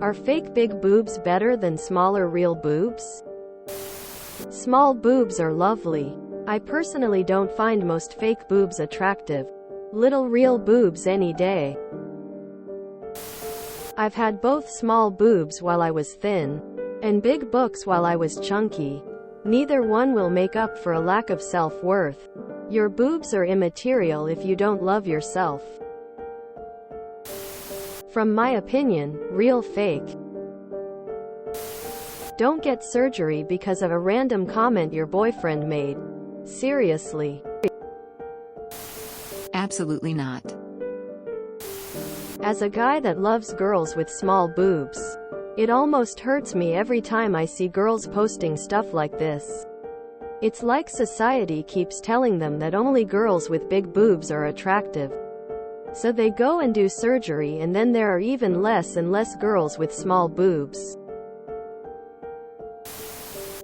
Are fake big boobs better than smaller real boobs? Small boobs are lovely. I personally don't find most fake boobs attractive. Little real boobs any day. I've had both small boobs while I was thin, and big books while I was chunky. Neither one will make up for a lack of self-worth. Your boobs are immaterial if you don't love yourself. From my opinion, real fake. Don't get surgery because of a random comment your boyfriend made. Seriously. Absolutely not. As a guy that loves girls with small boobs, it almost hurts me every time I see girls posting stuff like this. It's like society keeps telling them that only girls with big boobs are attractive. So they go and do surgery, and then there are even less and less girls with small boobs.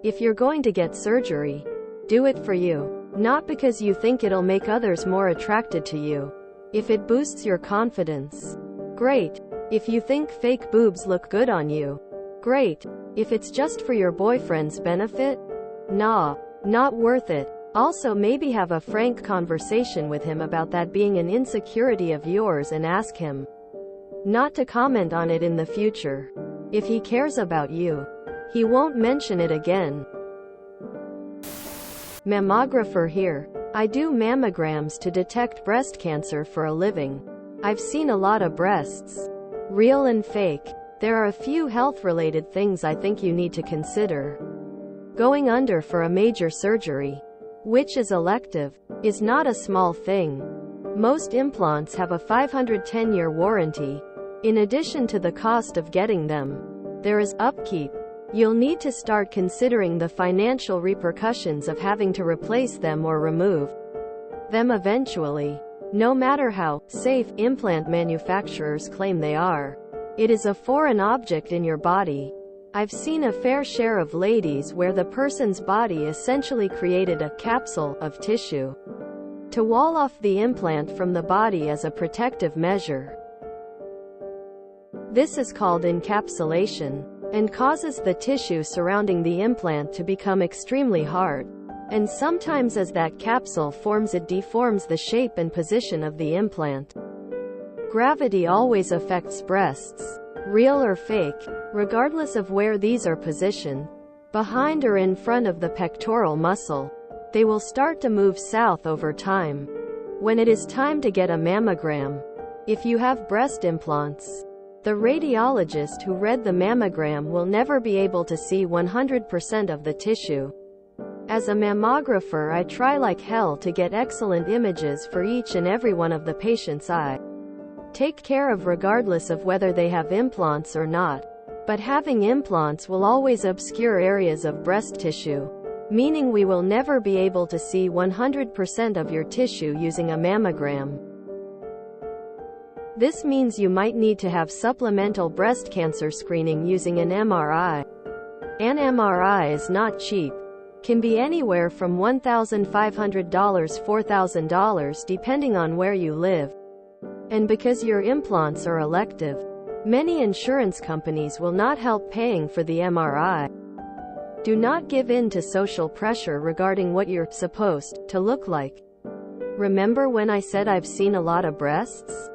If you're going to get surgery, do it for you. Not because you think it'll make others more attracted to you. If it boosts your confidence, great. If you think fake boobs look good on you, great. If it's just for your boyfriend's benefit, nah, not worth it. Also, maybe have a frank conversation with him about that being an insecurity of yours, and ask him not to comment on it in the future. If he cares about you, he won't mention it again. Mammographer here. I do mammograms to detect breast cancer for a living. I've seen a lot of breasts, real and fake. There are a few health-related things I think you need to consider. Going under for a major surgery, which is elective, is not a small thing. Most implants have a 510-year warranty. In addition to the cost of getting them, there is upkeep. You'll need to start considering the financial repercussions of having to replace them or remove them eventually. No matter how safe implant manufacturers claim they are, it is a foreign object in your body. I've seen a fair share of ladies where the person's body essentially created a capsule of tissue to wall off the implant from the body as a protective measure. This is called encapsulation, and causes the tissue surrounding the implant to become extremely hard. And sometimes as that capsule forms, it deforms the shape and position of the implant. Gravity always affects breasts, real or fake, regardless of where these are positioned, behind or in front of the pectoral muscle. They will start to move south over time. When it is time to get a mammogram, if you have breast implants, the radiologist who read the mammogram will never be able to see 100% of the tissue. As a mammographer, I try like hell to get excellent images for each and every one of the patients I take care of, regardless of whether they have implants or not. But having implants will always obscure areas of breast tissue, meaning we will never be able to see 100% of your tissue using a mammogram. This means you might need to have supplemental breast cancer screening using an MRI. An MRI is not cheap. Can be anywhere from $1,500 to $4,000 depending on where you live. And because your implants are elective, many insurance companies will not help paying for the MRI. Do not give in to social pressure regarding what you're supposed to look like. Remember when I said I've seen a lot of breasts?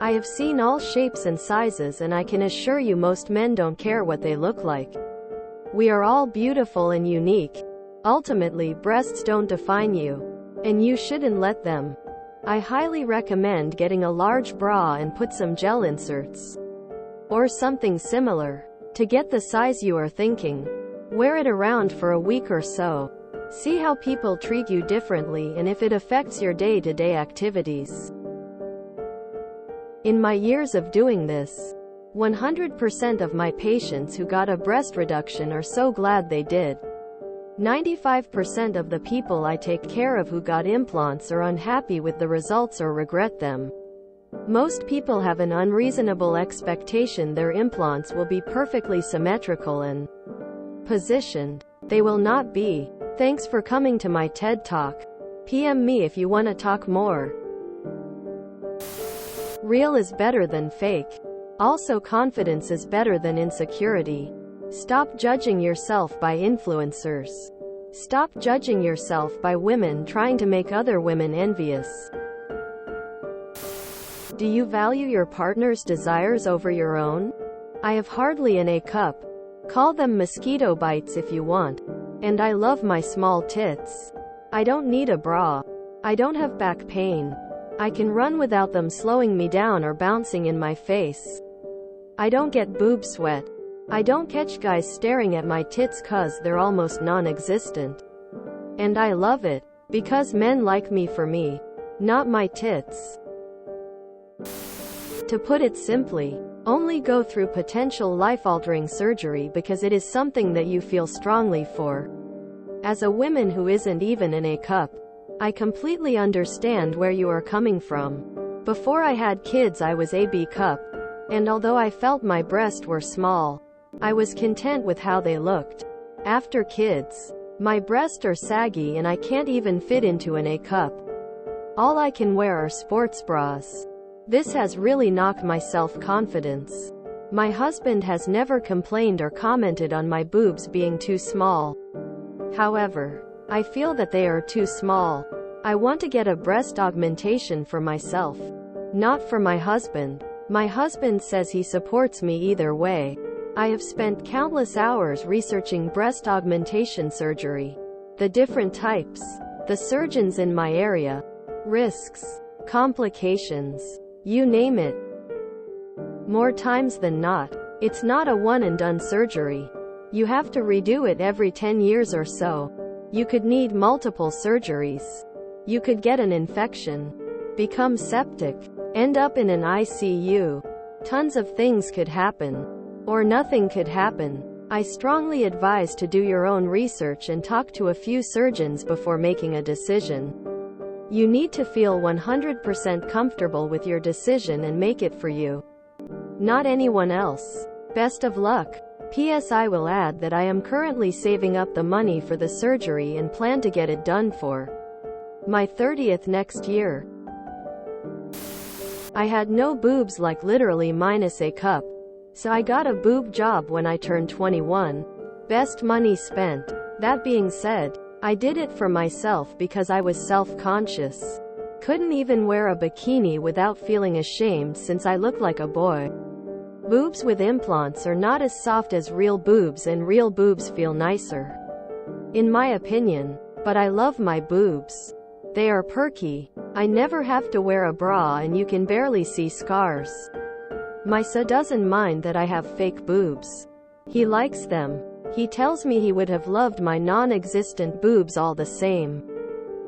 I have seen all shapes and sizes, and I can assure you most men don't care what they look like. We are all beautiful and unique. Ultimately, breasts don't define you, and you shouldn't let them. I highly recommend getting a large bra and put some gel inserts, or something similar, to get the size you are thinking. Wear it around for a week or so. See how people treat you differently and if it affects your day-to-day activities. In my years of doing this, 100% of my patients who got a breast reduction are so glad they did. 95% of the people I take care of who got implants are unhappy with the results or regret them. Most people have an unreasonable expectation their implants will be perfectly symmetrical and positioned. They will not be. Thanks for coming to my TED Talk. PM me if you want to talk more. Real is better than fake. Also, confidence is better than insecurity. Stop judging yourself by influencers. Stop judging yourself by women trying to make other women envious. Do you value your partner's desires over your own? I have hardly an A cup. Call them mosquito bites if you want. And I love my small tits. I don't need a bra. I don't have back pain. I can run without them slowing me down or bouncing in my face. I don't get boob sweat. I don't catch guys staring at my tits 'cause they're almost non-existent. And I love it, because men like me for me, not my tits. To put it simply, only go through potential life-altering surgery because it is something that you feel strongly for. As a woman who isn't even in A cup, I completely understand where you are coming from. Before I had kids I was a B cup, and although I felt my breasts were small, I was content with how they looked. After kids, my breasts are saggy and I can't even fit into an A cup. All I can wear are sports bras. This has really knocked my self-confidence. My husband has never complained or commented on my boobs being too small. However, I feel that they are too small. I want to get a breast augmentation for myself, not for my husband. My husband says he supports me either way. I have spent countless hours researching breast augmentation surgery, the different types, the surgeons in my area, risks, complications, you name it. More times than not, it's not a one-and-done surgery. You have to redo it every 10 years or so. You could need multiple surgeries. You could get an infection, become septic, end up in an ICU. Tons of things could happen. Or nothing could happen. I strongly advise to do your own research and talk to a few surgeons before making a decision. You need to feel 100% comfortable with your decision and make it for you, not anyone else. Best of luck. P.S. I will add that I am currently saving up the money for the surgery and plan to get it done for my 30th next year. I had no boobs, like literally minus A cup. So I got a boob job when I turned 21. Best money spent. That being said, I did it for myself because I was self-conscious. Couldn't even wear a bikini without feeling ashamed since I looked like a boy. Boobs with implants are not as soft as real boobs, and real boobs feel nicer, in my opinion. But I love my boobs. They are perky. I never have to wear a bra and you can barely see scars. My son doesn't mind that I have fake boobs. He likes them. He tells me he would have loved my non-existent boobs all the same.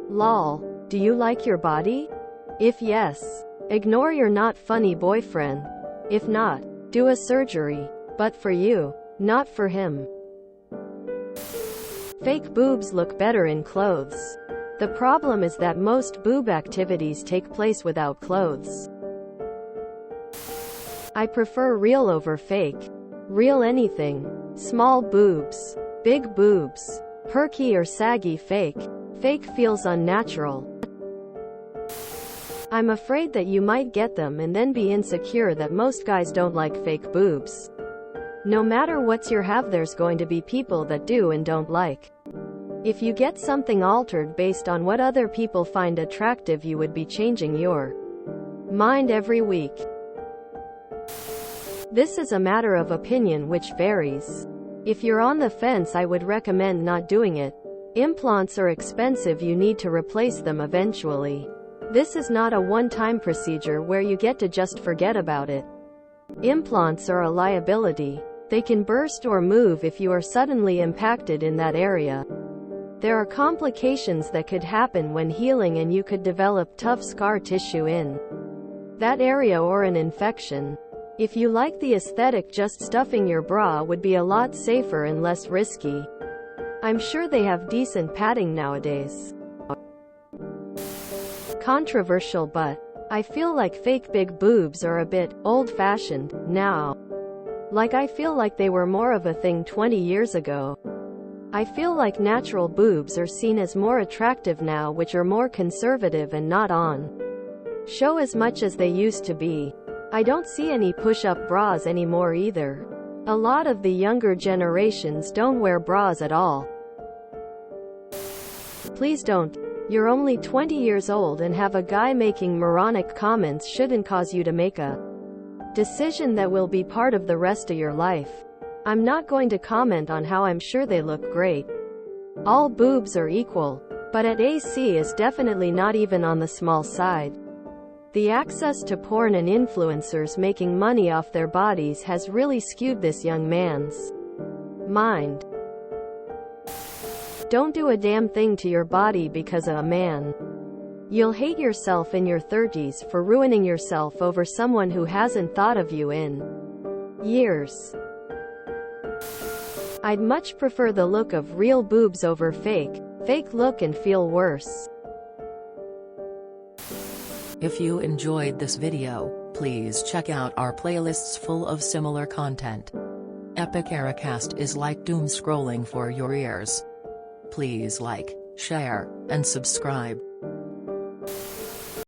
Lol. Do you like your body? If yes, ignore your not funny boyfriend. If not, do a surgery. But for you, not for him. Fake boobs look better in clothes. The problem is that most boob activities take place without clothes. I prefer real over fake. Real anything. Small boobs. Big boobs. Perky or saggy fake. Fake feels unnatural. I'm afraid that you might get them and then be insecure that most guys don't like fake boobs. No matter what you have, there's going to be people that do and don't like. If you get something altered based on what other people find attractive, you would be changing your mind every week. This is a matter of opinion which varies. If you're on the fence, I would recommend not doing it. Implants are expensive, you need to replace them eventually. This is not a one-time procedure where you get to just forget about it. Implants are a liability. They can burst or move if you are suddenly impacted in that area. There are complications that could happen when healing, and you could develop tough scar tissue in that area or an infection. If you like the aesthetic, just stuffing your bra would be a lot safer and less risky. I'm sure they have decent padding nowadays. Controversial, but I feel like fake big boobs are a bit old-fashioned now. Like, I feel like they were more of a thing 20 years ago. I feel like natural boobs are seen as more attractive now, which are more conservative and not on show as much as they used to be. I don't see any push-up bras anymore either. A lot of the younger generations don't wear bras at all. Please don't. You're only 20 years old, and have a guy making moronic comments shouldn't cause you to make a decision that will be part of the rest of your life. I'm not going to comment on how I'm sure they look great. All boobs are equal. But at AC is definitely not even on the small side. The access to porn and influencers making money off their bodies has really skewed this young man's mind. Don't do a damn thing to your body because of a man. You'll hate yourself in your 30s for ruining yourself over someone who hasn't thought of you in years. I'd much prefer the look of real boobs over fake. Fake look and feel worse. If you enjoyed this video, please check out our playlists full of similar content. TooAfraidToAsk is like doom scrolling for your ears. Please like, share, and subscribe.